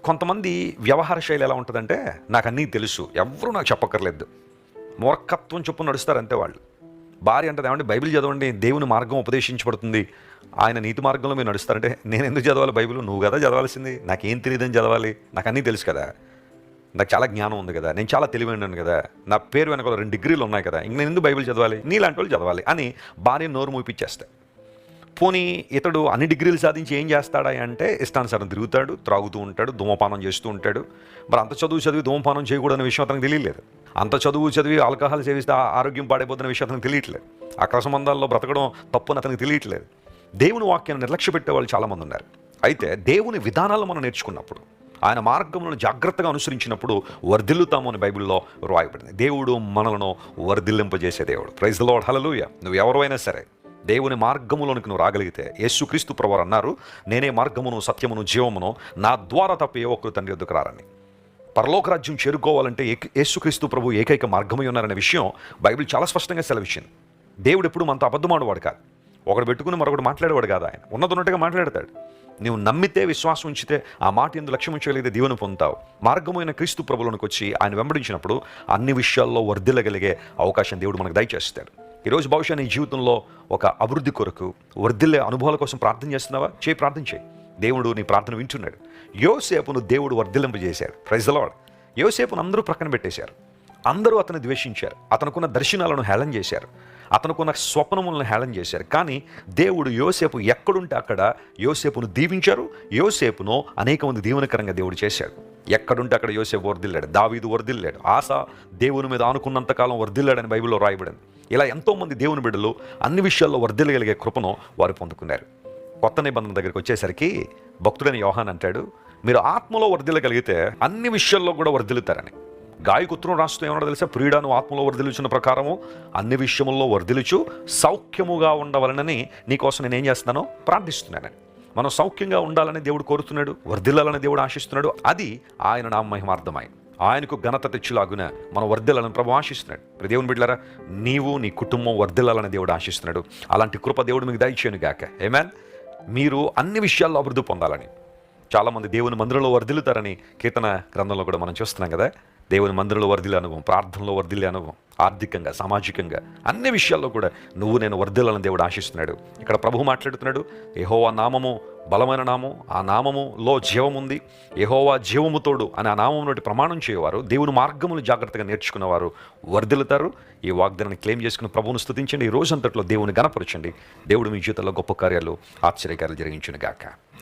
కొంతమంది వ్యవహార శైలి ఎలా ఉంటుందంటే, నాకు అన్నీ తెలుసు, ఎవ్వరూ నాకు చెప్పక్కర్లేదు, మూర్ఖత్వం చొప్పున నడుస్తారు అంతే వాళ్ళు. భార్య అంటది, ఏమంటే బైబిల్ చదవండి, దేవుని మార్గం ఉపదేశించబడుతుంది, ఆయన నీతి మార్గంలో మీరు నడుస్తారంటే, నేను ఎందుకు చదవాలి బైబిల్? నువ్వు కదా చదవాల్సింది, నాకేం తెలియదని చదవాలి, నాకు అన్నీ తెలుసు కదా, నాకు చాలా జ్ఞానం ఉంది కదా, నేను చాలా తెలివైనాను కదా, నా పేరు వెనక 2 డిగ్రీలు ఉన్నాయి కదా, ఇంక నేను ఎందుకు బైబిల్ చదవాలి, నీలాంటి వాళ్ళు చదవాలి అని భార్య నోరు మూపిచ్చేస్తాయి. పోనీ ఇతడు అన్ని డిగ్రీలు సాధించి ఏం చేస్తాడా అంటే, ఇష్టానుసారం తిరుగుతాడు, త్రాగుతూ ఉంటాడు, ధూమపానం చేస్తూ ఉంటాడు. మరి అంత చదువు చదివి ధూమపానం చేయకూడదనే విషయం అతనికి తెలియలేదు. అంత చదువు చదివి ఆల్కహాల్ సేవిస్తే ఆరోగ్యం పాడైపోతున్న విషయం అతనికి తెలియట్లేదు. అక్రమ సంబంధాల్లో బ్రతకడం తప్పు అని అతనికి తెలియట్లేదు. దేవుని వాక్యాన్ని నిర్లక్ష్య పెట్టే వాళ్ళు చాలామంది ఉన్నారు. అయితే దేవుని విధానాలు మనం నేర్చుకున్నప్పుడు, ఆయన మార్గములను జాగ్రత్తగా అనుసరించినప్పుడు వర్ధిల్లుతాము అని బైబిల్లో రాయబడింది. దేవుడు మనలను వర్ధిల్లింపజేసే దేవుడు. ప్రైజ్ ది లార్డ్, హల్లెలూయా. నువ్వు ఎవరైనా సరే దేవుని మార్గములోనికి నువ్వు రాగలిగితే, యేసుక్రీస్తు ప్రభువారు అన్నారు, నేనే మార్గమును సత్యమును జీవమును, నా ద్వారా తప్ప ఏ ఒక్కరు తండ్రి వద్దకు రారని. పరలోక రాజ్యం చేరుకోవాలంటే యేసుక్రీస్తు ప్రభు ఏకైక మార్గమై ఉన్నారనే విషయం బైబిల్ చాలా స్పష్టంగా సెలవిచ్చింది. దేవుడు ఎప్పుడు మనతో అబద్ధమాడేవాడు కాదు, ఒకడు పెట్టుకుని మరొకటి మాట్లాడేవాడు కాదు. ఆయన ఉన్నట్టుగా మాట్లాడతాడు. నీవు నమ్మితే, విశ్వాసం ఉంచితే, ఆ మాట ఎందు లక్ష్యం ఉంచగలిగితే దీవెన పొందుతావు. మార్గమైన క్రీస్తు ప్రభువులోనికి వచ్చి ఆయన వెంబడించినప్పుడు అన్ని విషయాల్లో వర్ధిల్లగలిగే అవకాశం దేవుడు మనకు దయచేస్తాడు. ఈరోజు బహుశా నీ జీవితంలో ఒక అభివృద్ధి కొరకు, వర్ధిల్లే అనుభవాల కోసం ప్రార్థన చేస్తున్నావా? ప్రార్థన చేయి. దేవుడు నీ ప్రార్థన వింటున్నాడు. యోసేపును దేవుడు వర్ధిల్లింపజేశాడు. Praise the lord. యోసేపును అందరూ ప్రక్కన పెట్టేశారు. అందరూ అతన్ని ద్వేషించారు. అతనుకున్న దర్శనాలను హేళన చేశారు. అతనుకున్న స్వప్నములను హేళన చేశారు. కానీ దేవుడు యోసేపు ఎక్కడుంటే అక్కడ యోసేపును దీవించారు. యోసేపును అనేక మంది దీవెనకరంగా దేవుడు చేశాడు. ఎక్కడుంటే అక్కడ యోసేపు వర్ధిల్లాడు. దావీదు వర్ధిల్లాడు. ఆస దేవుని మీద ఆనుకున్నంతకాలం వర్ధిల్లాడని బైబిల్లో రాయబడింది. ఇలా ఎంతోమంది దేవుని బిడ్డలు అన్ని విషయాల్లో వర్ధిల్లగలిగే కృపను వారు పొందుకున్నారు. కొత్త నిబంధన దగ్గరికి వచ్చేసరికి భక్తుడైన యోహాన్ అంటాడు, మీరు ఆత్మలో వర్ధిల్లగలిగితే అన్ని విషయాల్లో కూడా వర్ధిల్లుతారని. గాయకుత్రం రాస్తూ ఏమన్నా తెలుసా? ప్రియుడాను ఆత్మలో వర్ధిల్లుచున్న ప్రకారము అన్ని విషయముల్లో వర్ధిల్లుచు సౌఖ్యముగా ఉండవలనని నీకోసం నేను ఏం చేస్తున్నానో ప్రార్థిస్తున్నానని. మనం సౌఖ్యంగా ఉండాలని దేవుడు కోరుతున్నాడు, వర్ధిల్లాలని దేవుడు ఆశిస్తున్నాడు. అది ఆయన నామ మహిమార్థమై ఆయనకు ఘనత తెచ్చులాగున మనం వర్ధిల్లాలని ప్రభు ఆశిస్తున్నాడు. దేవుని బిడ్డలారా, నీవు నీ కుటుంబం వర్ధిల్లాలని దేవుడు ఆశిస్తున్నాడు. అలాంటి కృప దేవుడు మీకు దయచేయను గాక. ఆమేన్. మీరు అన్ని విషయాల్లో అభివృద్ధి పొందాలని, చాలామంది దేవుని మందిరంలో వర్ధిల్లుతారని కీర్తన గ్రంథంలో కూడా మనం చూస్తున్నాం కదా. దేవుని మందిరంలో వర్ధిల్లే అనుభవం, ప్రార్థనలో వర్ధిల్లే అనుభవం, ఆర్థికంగా, సామాజికంగా అన్ని విషయాల్లో కూడా నేను వర్ధిల్లాలని దేవుడు ఆశిస్తున్నాడు. ఇక్కడ ప్రభువు మాట్లాడుతున్నాడు, యెహోవా నామము బలమైన నామం, ఆ నామములో జీవం ఉంది, యెహోవా జీవముతోడు అని ఆ నామం నుండి ప్రమాణం చేయవారు, దేవుని మార్గములు జాగ్రత్తగా నేర్చుకున్నవారు వర్ధిల్లుతారు. ఈ వాగ్దానాన్ని క్లెయిమ్ చేసుకుని ప్రభువును స్తుతించండి. ఈ రోజంతట్లో దేవుని గణపరచండి. దేవుడు మీ జీవితంలో గొప్ప కార్యాలు, ఆశ్చర్యకార్యాలు జరిగించును గాక.